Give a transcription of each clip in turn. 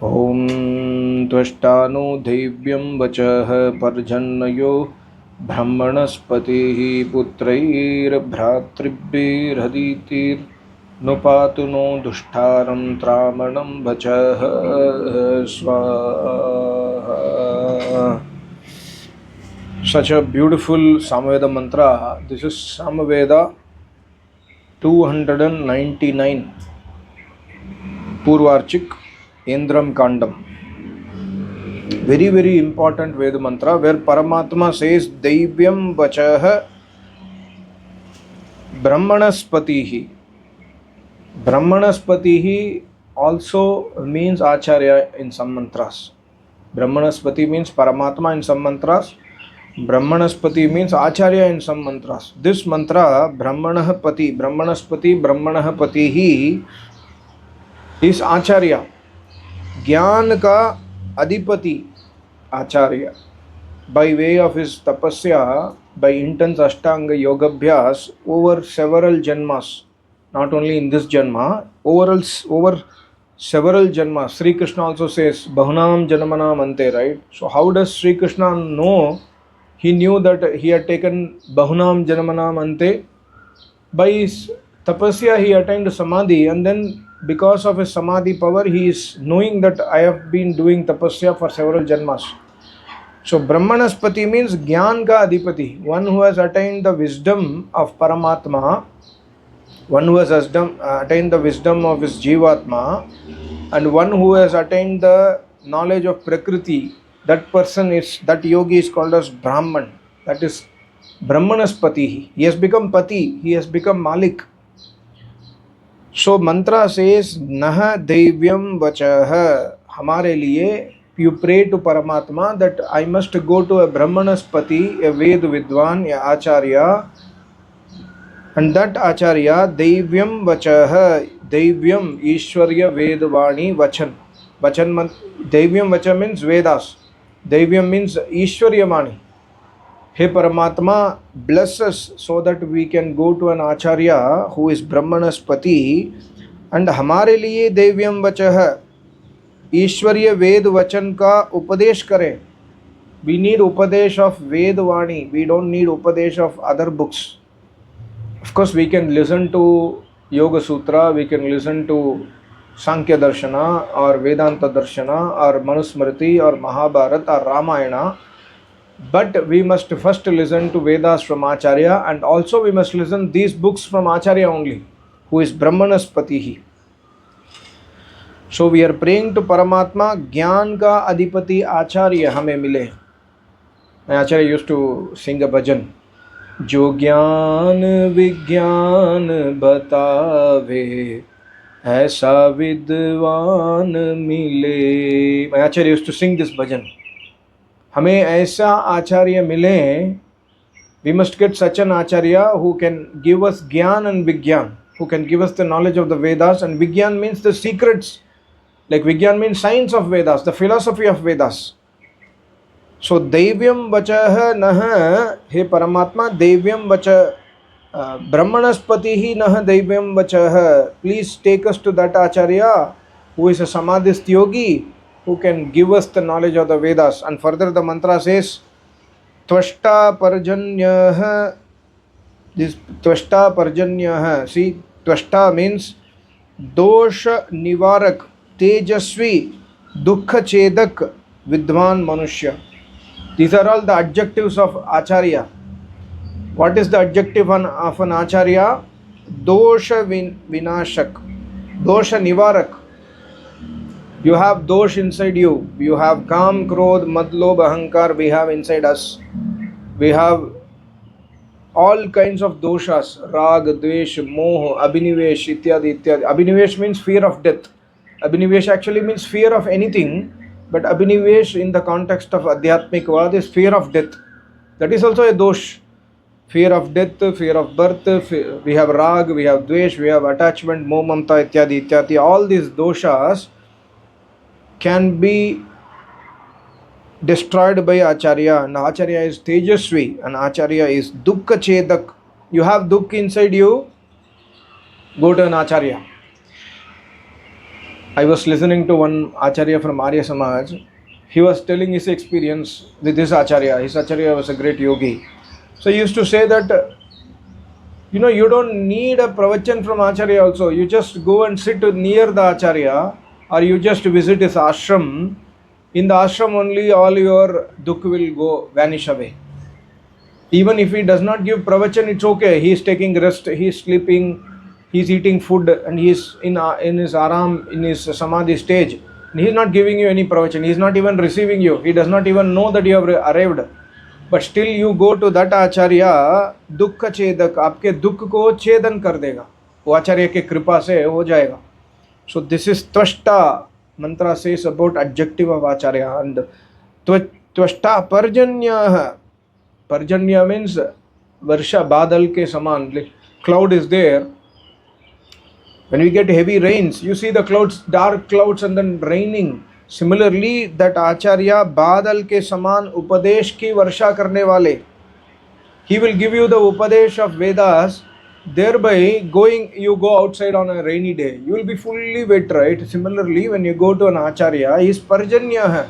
ॐ त्वष्टानो दैव्यं वचः पर्जन्यो ब्रह्मणस्पतिः पुत्रैर्भ्रातृभिर्हदितिर्नुपातु नो दुष्टारं त्रामणं वचः स्वाहा. Such a beautiful Samaveda mantra. This is Samaveda 299, Purvarchik Indram Kandam. Very, very important Veda mantra where Paramatma says Daivyam Vachah Brahmanaspatihi. Brahmanaspatihi also means Acharya in some mantras. Brahmanaspati means Paramatma in some mantras. Brahmanaspati means Acharya in some mantras. This mantra, Brahmanapati, Brahmanaspati, Brahmanapatihi is Acharya. Gyan ka Adipati, Acharya. By way of his tapasya, by intense Ashtanga Yoga Bhyas, over several janmas, not only in this janma, over several janmas. Sri Krishna also says, Bahunam Janmanam Ante, right? So, how does Sri Krishna know? He knew that he had taken Bahunam Janmanam Ante. By his tapasya, he attained Samadhi, and then because of his Samadhi power, he is knowing that I have been doing tapasya for several janmas. So, Brahmanaspati means Gyan ka Adipati, one who has attained the wisdom of Paramatma, one who has attained the wisdom of his Jivatma, and one who has attained the knowledge of Prakriti. That person is, that yogi is called as Brahman. That is Brahmanaspati. He has become Pati, he has become Malik. So, mantra says, Naha Devyam Vachaha. Hamare liye, you pray to Paramatma that I must go to a Brahmanaspati, a Ved Vidwan, a Acharya, and that Acharya, Devyam Vachaha, Devyam, Ishwarya Vedvani Vachan. Devyam Vacha means Vedas. Devyam means Ishwarya Mani. Hey Paramatma, bless us so that we can go to an Acharya who is Brahmanaspati, and Hamare liye Devyam Vachaha, ईश्वरीय वेद वचन का उपदेश करें. We need upadesh of Vedvani. We don't need upadesh of other books. Of course, we can listen to Yoga Sutra, we can listen to Sankhya Darshana or Vedanta Darshana or Manusmriti or Mahabharata or Ramayana, but we must first listen to Vedas from Acharya, and also we must listen these books from Acharya only, who is Brahmanaspatihi. So we are praying to Paramatma, Gyan ka Adipati Acharya hame mile. My Acharya used to sing a bhajan. Jo Gyan Vigyan Batave, Aisa Vidwan Mile. My Acharya used to sing this bhajan. Hame aisa Acharya mile. We must get such an Acharya who can give us Gyan and Vigyan, who can give us the knowledge of the Vedas, and Vigyan means the secrets. Like Vigyan means science of Vedas, the philosophy of Vedas. So Devyam Vachah Naha, He Paramatma, Devyam Vacha Brahmanaspatihi Naha Devyam Vachah. Please take us to that Acharya who is a Samadhist yogi who can give us the knowledge of the Vedas. And further the mantra says, Tvashta Parjanyah. This Tvashta Parjanyah. See, Tvashta means Dosha Nivarak, Tejasvi, Dukha Chedak, Vidwan Manushya. These are all the adjectives of Acharya. What is the adjective of an Acharya? Dosha Vinashak, Dosha Nivarak. You have dosh inside you. You have Kam, Krodh, Madlob, Ahankar, we have inside us. We have all kinds of doshas, Rag, Dvesh, Moh, Abhinivesh, Ityadi, Ityadi. Abhinivesh means fear of death. Abhinivesh actually means fear of anything, but Abhinivesh in the context of Adhyatmik Vad is fear of death. That is also a dosh. Fear of death, fear of birth, we have Rag, we have Dvesh, we have attachment, Moh, Mamta, Ityadi, Ityadi. All these doshas can be destroyed by Acharya, and Acharya is Tejasvi, and Acharya is Dukkha Chedak. You have Dukkha inside you, go to an Acharya. I was listening to one Acharya from Arya Samaj. He was telling his experience with his Acharya. His Acharya was a great yogi. So he used to say that, you don't need a pravachan from Acharya also. You just go and sit near the Acharya, or you just visit his ashram. In the ashram only all your dukh will go, vanish away. Even if he does not give pravachan, it's okay. He is taking rest, he is sleeping, he is eating food, and he is in his aram, in his samadhi stage. And he is not giving you any pravachan. He is not even receiving you. He does not even know that you have arrived. But still you go to that acharya, दुख छेदक, आपके दुख को छेदन कर देगा. वो आचार्य के कृपा से हो जाएगा. So this is Tvashta. Mantra says about adjective of acharya. And Tvashta Parjanya. Parjanya means Varsha Badal ke saman. Cloud is there. When we get heavy rains, you see the clouds, dark clouds, and then raining. Similarly, that Acharya Badal ke saman Upadesh ki Varsha karne wale. He will give you the Upadesh of Vedas. Thereby, you go outside on a rainy day, you will be fully wet, right? Similarly, when you go to an Acharya, he is Parjanya hai.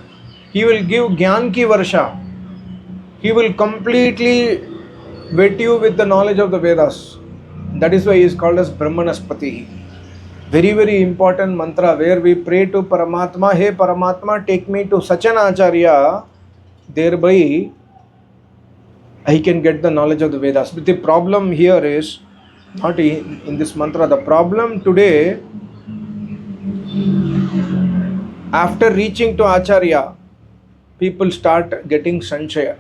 He will give Gyan ki Varsha. He will completely wet you with the knowledge of the Vedas. That is why he is called as Brahmanaspati. Very, very important mantra where we pray to Paramatma, hey Paramatma, take me to such an Acharya, thereby I can get the knowledge of the Vedas. But the problem here is not in this mantra. The problem today, after reaching to Acharya, people start getting Sanshaya.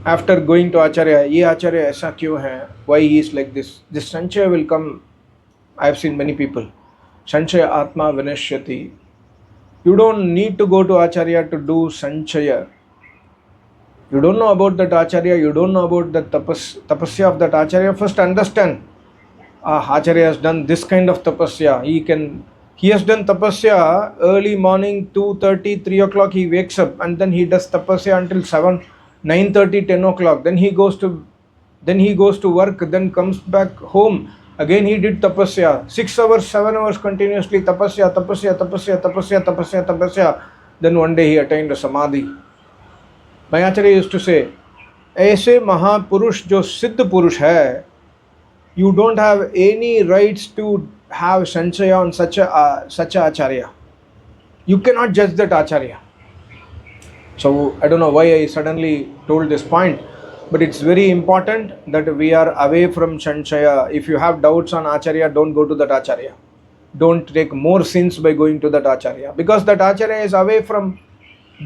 After going to Acharya, ye Acharya aisa kyun hai? Why he is like this? This Sanshaya will come. I have seen many people. Sanshaya Atma Vinashyati. You don't need to go to Acharya to do Sanshaya. You don't know about that Acharya, you don't know about the tapasya of that Acharya. First understand, Acharya has done this kind of tapasya. He has done tapasya early morning, 2:30, 3 o'clock he wakes up, and then he does tapasya until 7, 9:30, 10 o'clock. Then he goes to work, then comes back home. Again he did tapasya, 6 hours, 7 hours continuously, tapasya. Then one day he attained a samadhi. My Acharya used to say, ऐसे महापुरुष जो सिद्ध पुरुष है, you don't have any rights to have sanshaya on such a acharya. You cannot judge that acharya. So I don't know why I suddenly told this point, but it's very important that we are away from sanshaya. If you have doubts on acharya, don't go to that acharya. Don't take more sins by going to that acharya, because that acharya is away from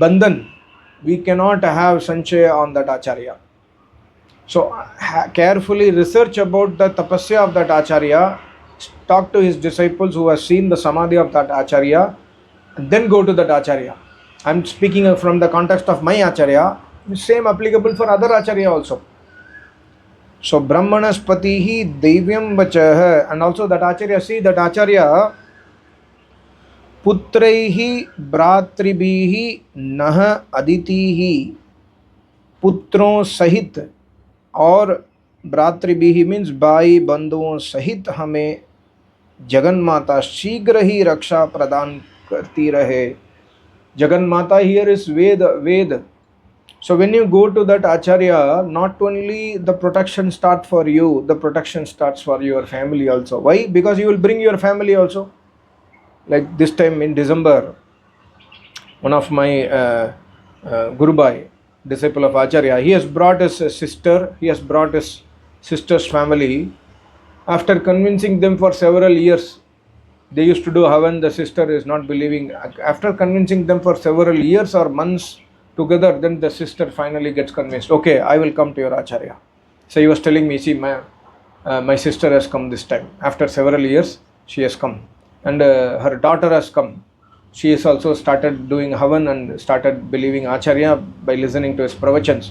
bandhan. We cannot have sanshaya on that acharya. So carefully research about the tapasya of that acharya, talk to his disciples who have seen the samadhi of that acharya, and then go to that acharya. I'm speaking from the context of my acharya, same applicable for other acharya also. So Brahmanaspatihi Devyam Vachah, and also that acharya, see that acharya पुत्रैहि भ्रातृभिहि नह अदितिहि, पुत्रों सहित और भ्रातृभिहि means भाई बंधुओं सहित हमें जगन माता शीघ्र ही रक्षा प्रदान करती रहे. जगन माता here is Ved. So when you go to that acharya, not only the protection starts for you, the protection starts for your family also. Why? Because you will bring your family also. Like this time in December, one of my Guru Bhai, disciple of Acharya, he has brought his sister, he has brought his sister's family. After convincing them for several years, they used to do Havan, the sister is not believing. After convincing them for several years or months together, then the sister finally gets convinced, okay, I will come to your Acharya. So he was telling me, see, my sister has come this time. After several years, she has come. And her daughter has come. She has also started doing Havan and started believing Acharya by listening to his pravachans.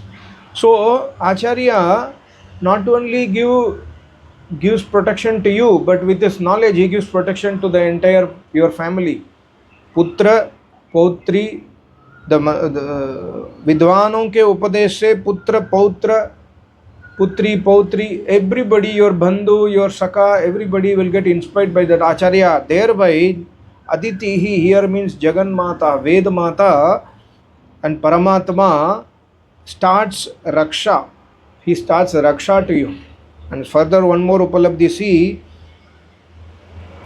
So Acharya not only gives protection to you, but with his knowledge he gives protection to the entire your family. Putra, Pautri, the Vidwanon ke upadesh se Putra, Pautra, Putri, Pautri, everybody, your Bandhu, your Saka, everybody will get inspired by that Acharya. Thereby, Aditihi here means Jagan Mata, Ved Mata, and Paramatma starts Raksha. He starts Raksha to you. And further, one more Upalabdhi, see,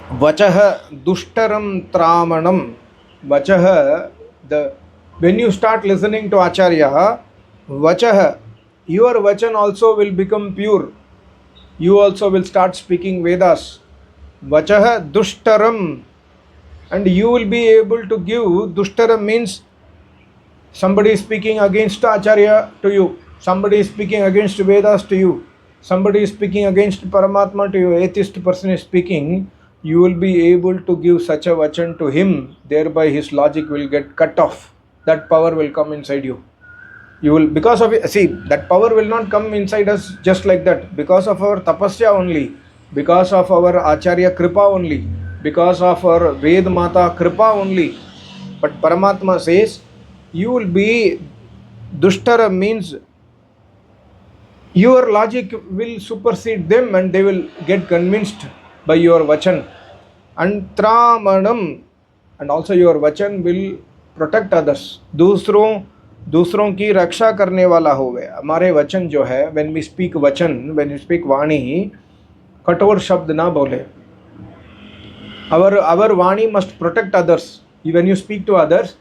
Vachaha Dushtaram Tramanam. Vachaha, the when you start listening to Acharya, Vachaha, your Vachan also will become pure. You also will start speaking Vedas. Vachaha Dushtaram, and you will be able to give. Dushtaram means somebody is speaking against Acharya to you, somebody is speaking against Vedas to you, somebody is speaking against Paramatma to you, atheist person is speaking, you will be able to give such a vachan to him, thereby his logic will get cut off. That power will come inside you. You will, because of it, see, that power will not come inside us just like that, because of our tapasya only, because of our Acharya Kripa only, because of our Ved Mata Kripa only. But Paramatma says, you will be Dushtara means your logic will supersede them and they will get convinced by your vachan. And Tramanam, and also your vachan will protect others. दूसरों की रक्षा करने वाला हो गया. हमारे वचन जो है, when we speak वचन, when we speak वाणी, कठोर शब्द ना बोले. Our Vani must protect others. When you speak to others,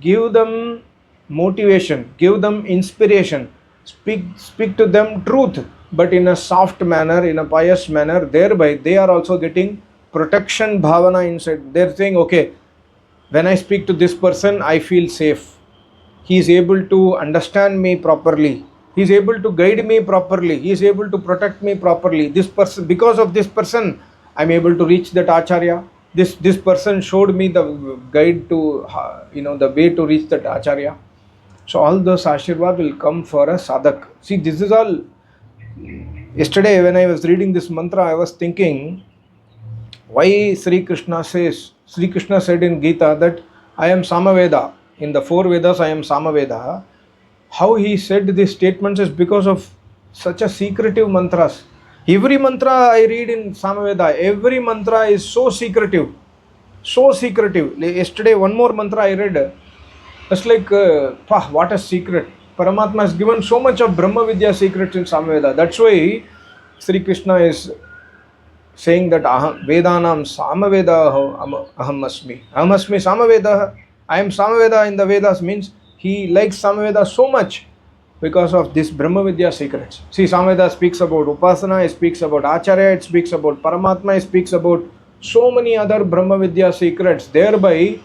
give them motivation, give them inspiration, speak to them truth, but in a soft manner, in a pious manner. Thereby they are also getting protection bhavana inside. They're saying, okay, when I speak to this person, I feel safe. He is able to understand me properly. He is able to guide me properly. He is able to protect me properly. This person, because of this person, I'm able to reach that Acharya. This person showed me the guide to, the way to reach that Acharya. So all those Ashirvad will come for a sadhak. See, this is all. Yesterday when I was reading this mantra, I was thinking, why Sri Krishna said in Gita that I am Samaveda. In the 4 Vedas, I am Samaveda. How he said these statements is because of such a secretive mantras. Every mantra I read in Samaveda, every mantra is so secretive. So secretive. Yesterday, one more mantra I read. It's like, what a secret. Paramatma has given so much of Brahma Vidya secrets in Samaveda. That's why Sri Krishna is saying that Vedanam Samaveda Aham Asmi. Aham Asmi Samaveda. I am Samaveda in the Vedas means he likes Samaveda so much because of this Brahma Vidya secrets. See, Samaveda speaks about Upasana, it speaks about Acharya, it speaks about Paramatma, it speaks about so many other Brahma Vidya secrets. Thereby,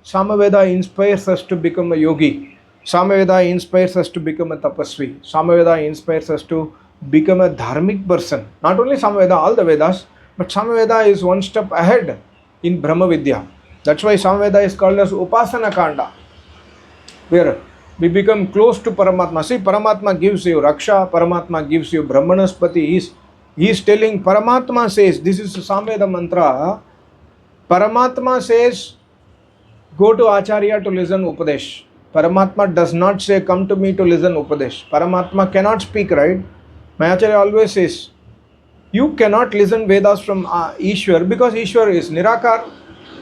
Samaveda inspires us to become a yogi. Samaveda inspires us to become a tapasvi. Samaveda inspires us to become a dharmic person. Not only Samaveda, all the Vedas, but Samaveda is one step ahead in Brahma Vidya. That's why Samaveda is called as Upasana Kanda, where we become close to Paramatma. See, Paramatma gives you Raksha, Paramatma gives you Brahmanaspati. He is telling, Paramatma says, this is Samveda mantra. Paramatma says, go to Acharya to listen Upadesh. Paramatma does not say, come to me to listen Upadesh. Paramatma cannot speak, right? My Acharya always says, you cannot listen Vedas from Ishwar because Ishwar is Nirakar.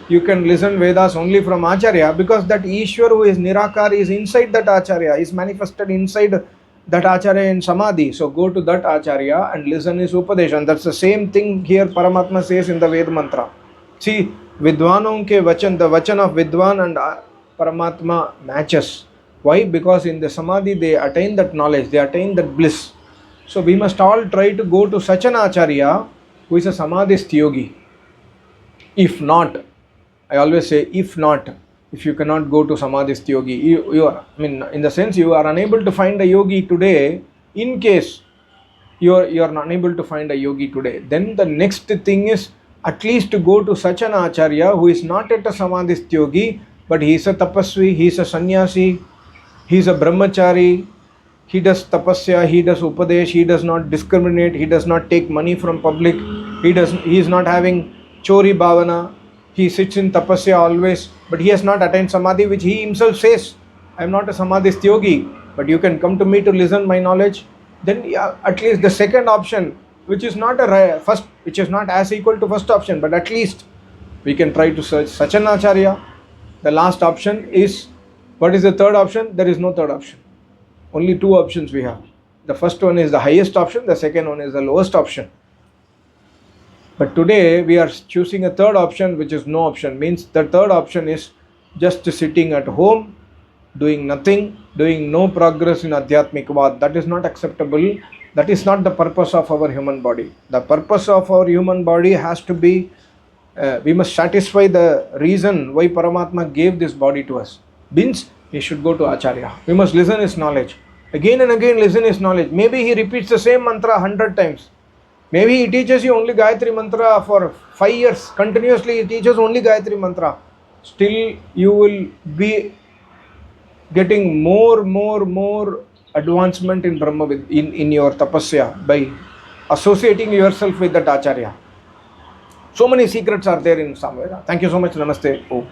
You can listen Vedas only from Acharya because that Ishwar who is Nirakar is inside that Acharya, is manifested inside that Acharya in Samadhi. So go to that Acharya and listen his Upadesh. And that's the same thing here Paramatma says in the Ved mantra. See, Vidwanon ke vachan, the vachan of Vidwan and Paramatma matches. Why? Because in the Samadhi they attain that knowledge, they attain that bliss. So we must all try to go to such an Acharya who is a Samadhist yogi. If not, I always say, if you cannot go to Samadhist yogi, you are, in the sense you are unable to find a yogi today, in case you are unable to find a yogi today, then the next thing is at least to go to such an Acharya who is not at a Samadhist yogi, but he is a tapasvi, he is a sannyasi, he is a brahmachari, he does tapasya, he does upadesh, he does not discriminate, he does not take money from public, he is not having chori bhavana. He sits in tapasya always, but he has not attained samadhi, which he himself says, I am not a samadhist yogi, but you can come to me to listen my knowledge. Then at least the second option, which is not which is not as equal to first option, but at least We can try to search such an acharya. The last option is, what is the third option? There is no third option. Only two options we have. The first one is the highest option, the second one is the lowest option. But today we are choosing a third option, which is no option. Means the third option is just sitting at home, doing nothing, doing no progress in Adhyatmikavad. That is not acceptable. That is not the purpose of our human body. The purpose of our human body has to be, we must satisfy the reason why Paramatma gave this body to us. Means we should go to Acharya. We must listen his knowledge. Again and again listen his knowledge. Maybe he repeats the same mantra 100 times. Maybe he teaches you only Gayatri Mantra for 5 years. Continuously he teaches only Gayatri Mantra. Still you will be getting more advancement in Brahma in your tapasya by associating yourself with that Acharya. So many secrets are there in Samveda. Thank you so much. Namaste. Om.